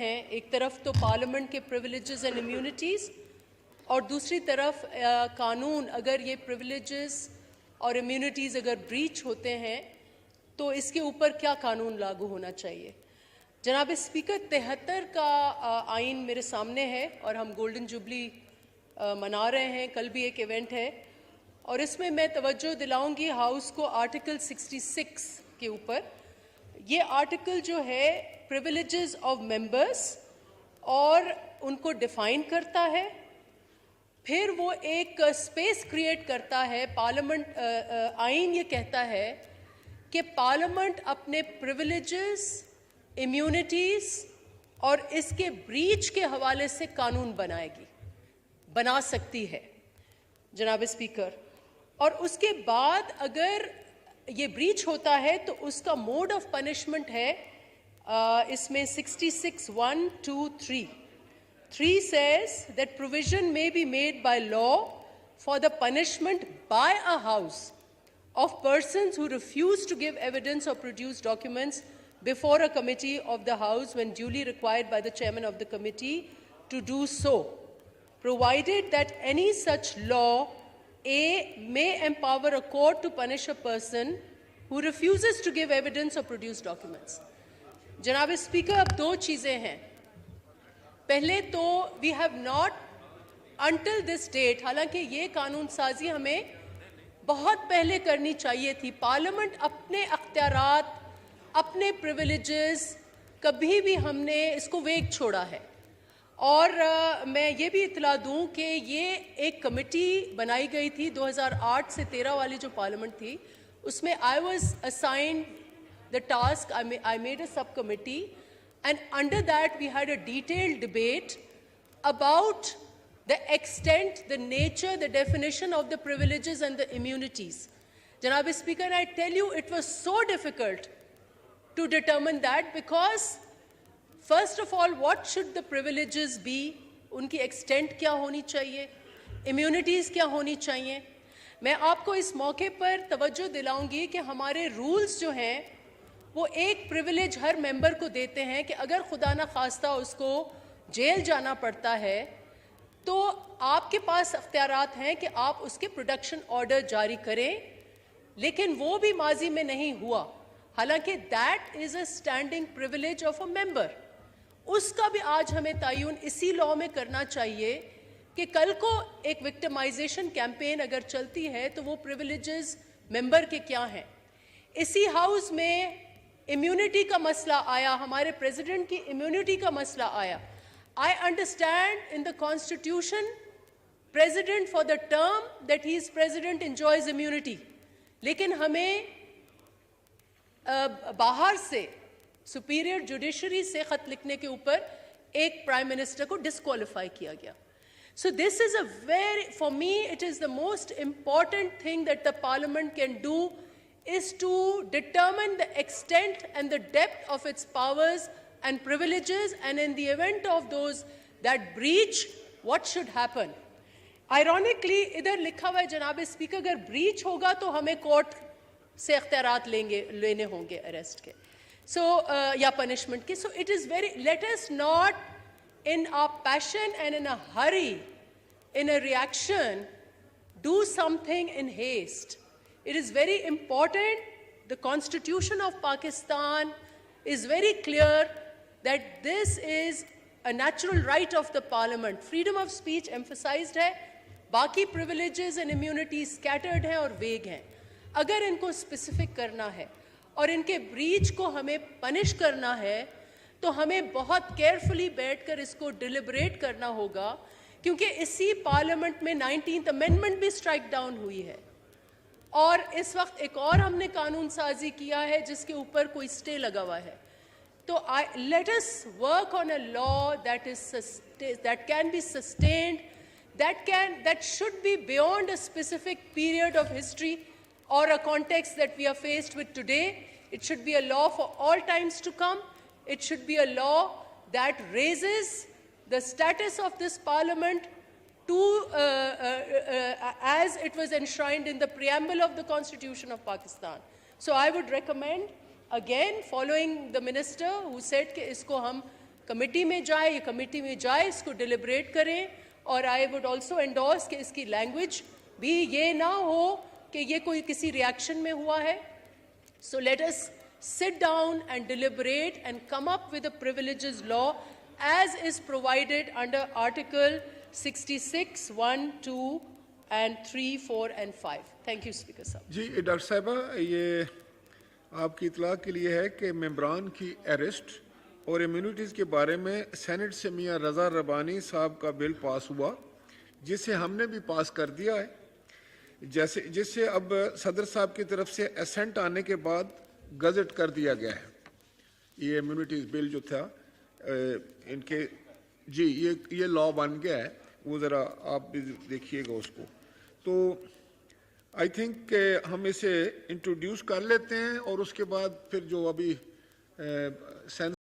हैं, एक तरफ तो पार्लियामेंट के प्रिविलेजेस एंड इम्यूनिटीज़ और दूसरी तरफ कानून, अगर ये प्रिविलेजेस और इम्यूनिटीज़ अगर ब्रीच होते हैं तो इसके ऊपर क्या कानून लागू होना चाहिए। जनाब स्पीकर, 73 का आइन मेरे सामने है और हम गोल्डन जुबली मना रहे हैं, कल भी एक इवेंट है और इसमें मैं तवज्जो दिलाऊंगी हाउस को आर्टिकल 66 के ऊपर। ये आर्टिकल जो है प्रिविलेजेस ऑफ मेंबर्स और उनको डिफाइन करता है, फिर वो एक स्पेस क्रिएट करता है। पार्लियामेंट आइन ये कहता है कि पार्लियामेंट अपने प्रिविलेजेस, इम्यूनिटीज़ और इसके ब्रीच के हवाले से कानून बना सकती है जनाब स्पीकर। और उसके बाद अगर ये ब्रीच होता है तो उसका मोड ऑफ पनिशमेंट है इसमें 66(1), 2, 3. 3 says that provision may be made by law for the punishment by a house of persons who refuse to give evidence or produce documents before a committee of the House when duly required by the chairman of the committee to do so, provided that any such law may empower a court to punish a person who refuses to give evidence or produce documents. जनाब speaker, अब दो चीज़ें हैं। पहले तो we have not until this date, हालांकि ये कानून साजी हमें बहुत पहले करनी चाहिए थी। पार्लियामेंट अपने अख्तियारात, अपने प्रिविलेजेस कभी भी हमने इसको वेग छोड़ा है। और मैं ये भी इतला दूं कि ये एक कमेटी बनाई गई थी 2008 से 13 वाली जो पार्लियामेंट थी, उसमें I was assigned the task, I made a subcommittee, and under that we had a detailed debate about the extent, the nature, the definition of the privileges and the immunities. Janab Speaker, I tell you, it was so difficult to determine that because first of all, what should the privileges be? उनकी extent क्या होनी चाहिए, immunities क्या होनी चाहिए। मैं आपको इस मौके पर तवज्जो दिलाऊंगी कि हमारे रूल्स जो हैं वो एक प्रिविलेज हर मेंबर को देते हैं कि अगर खुदा ना खास्ता उसको जेल जाना पड़ता है तो आपके पास अख्तियारात हैं कि आप उसके प्रोडक्शन ऑर्डर जारी करें, लेकिन वो भी माजी में नहीं हुआ। हालांकि that is a standing privilege of a member, उसका भी आज हमें तयन इसी लॉ में करना चाहिए कि कल को एक विक्टिमाइजेशन कैंपेन अगर चलती है तो वो प्रिविलेजेस मेंबर के क्या हैं। इसी हाउस में इम्यूनिटी का मसला आया, हमारे प्रेसिडेंट की इम्यूनिटी का मसला आया। I understand in the constitution president for the term that he is president enjoys immunity, लेकिन हमें बाहर से सुपीरियर जुडिशरी से खत लिखने के ऊपर एक प्राइम मिनिस्टर को डिस्क्वालीफाई किया गया। So this is a for me, it is the most important thing that the parliament can do is to determine the extent and the depth of its powers and privileges, and in the event of those that breach, what should happen. Ironically, इधर लिखा हुआ है जनाब speaker, अगर breach होगा तो हमें court से इख्तियारात लेने होंगे अरेस्ट के, या पनिशमेंट के। So it is let us not in our passion and in a hurry, in a reaction, do something in haste. It is very important. The Constitution of Pakistan is very clear that this is a natural right of the Parliament. Freedom of speech emphasized है, बाकी privileges and immunities scattered हैं और vague हैं। अगर इनको specific करना है और इनके breach को हमें punish करना है तो हमें बहुत केयरफुली बैठकर इसको डिलिबरेट करना होगा, क्योंकि इसी पार्लियामेंट में 19th अमेंडमेंट भी स्ट्राइक डाउन हुई है और इस वक्त एक और हमने कानून साजी किया है जिसके ऊपर कोई स्टे लगा हुआ है। तो let us work on a law that can be sustained, that should be beyond a specific period of history or a context that we are faced with today. It should be a law for all times to come. It should be a law that raises the status of this parliament to as it was enshrined in the preamble of the Constitution of Pakistan. So I would recommend, again, following the minister who said कि इसको हम committee में जाए, ये committee में जाए, इसको डिलिब्रेट करें। और आई वुड ऑल्सो एंडोर्स कि इसकी लैंग्वेज भी ये ना हो कि ये कोई किसी रिएक्शन में हुआ है। So let us sit down and deliberate and come up with a privileges law as is provided under Article 66, 1, 2 and 3, 4 and 5. Thank you, Speaker Sahab. जी डॉक्टर साहिबा, ये आपकी इतला के लिए है कि मेंबरान की अरेस्ट और इम्यूनिटीज़ के बारे में सेनेट से मियां रज़ा रबानी साहब का बिल पास हुआ, जिसे हमने भी पास कर दिया है, जिससे अब सदर साहब की तरफ से असेंट आने के बाद गजट कर दिया गया है। ये इम्यूनिटीज़ बिल जो था इनके जी ये लॉ बन गया है, वो ज़रा आप भी देखिएगा उसको। तो आई थिंक हम इसे इंट्रोड्यूस कर लेते हैं और उसके बाद फिर जो अभी